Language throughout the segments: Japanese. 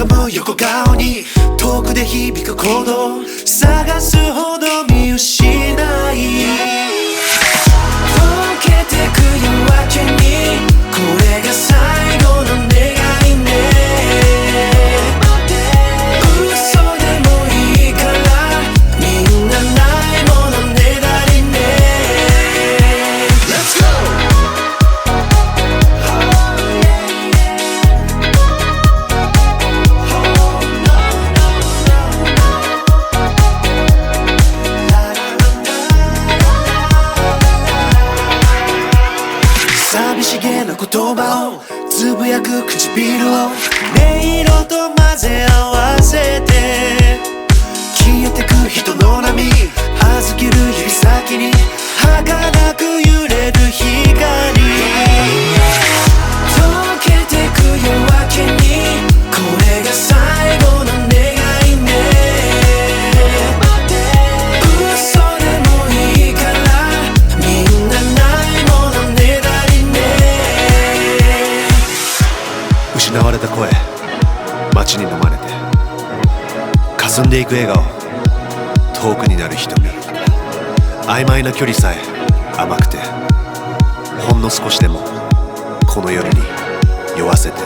かむ横顔に遠くで響く鼓動探すほど見失い溶けてく夜明けにこれが最後の願いね嘘でもいいからみんなないものねだりね Let's go! 寂しげな言葉をつぶやく唇を音色と混ぜ合わせて消えてく人の波預ける指先に儚く揺れる光溶けてく夜明けにこれが最後の願いね嘘でもいいからみんなないものねだりね失われた声街に飲まれて霞んでいく笑顔遠くになる瞳曖昧な距離さえ甘くてほんの少しでもこの夜に酔わせて溶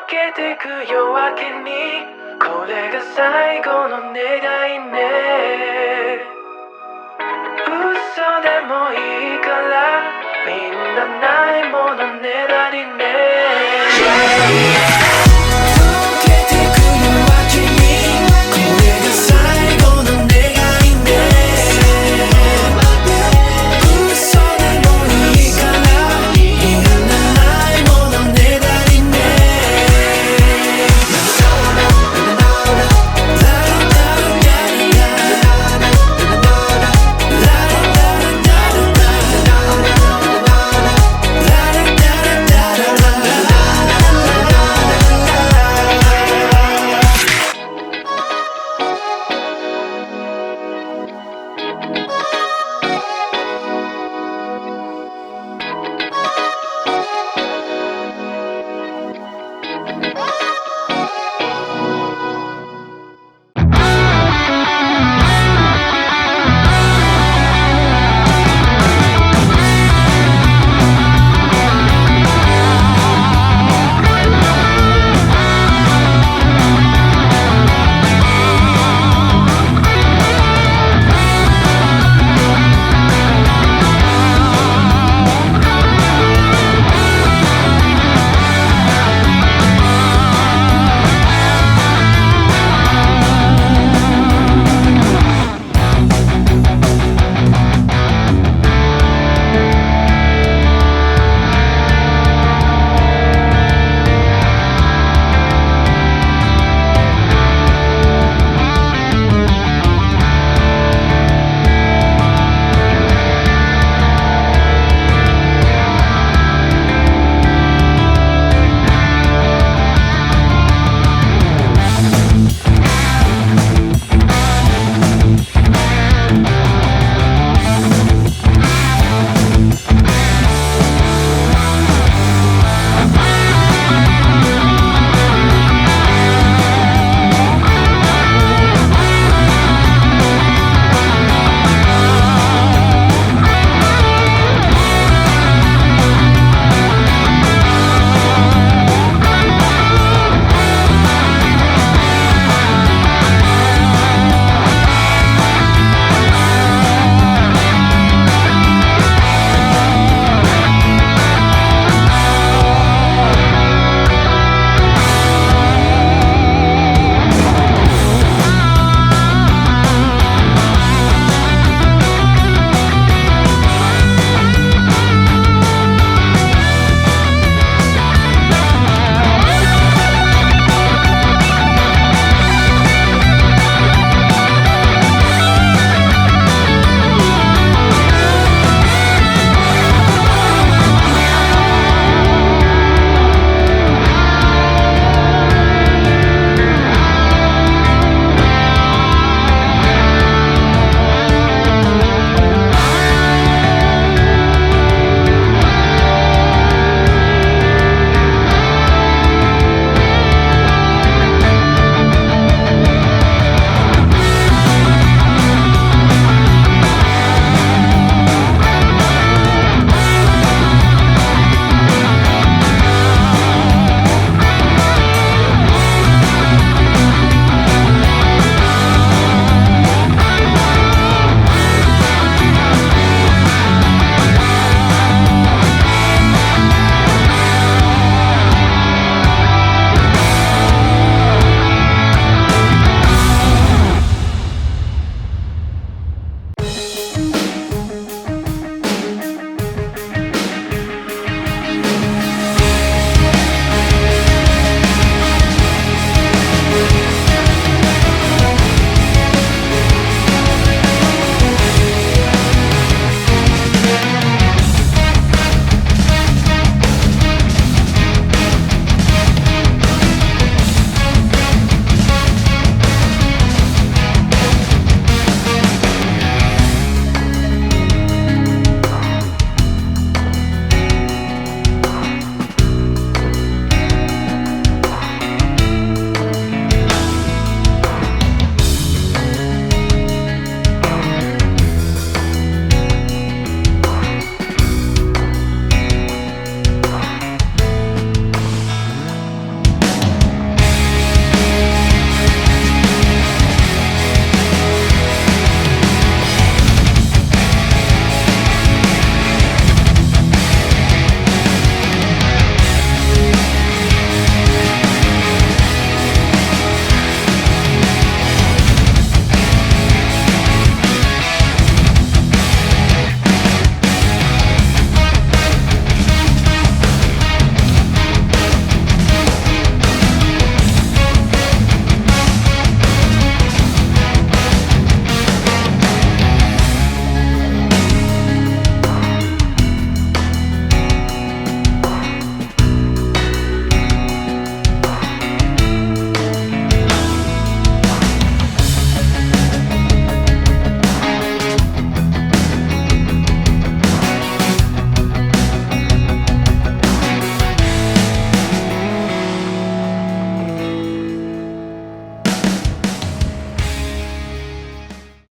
けてく夜明けにこれが最後の願いね嘘でもいいからみんなないものねだりね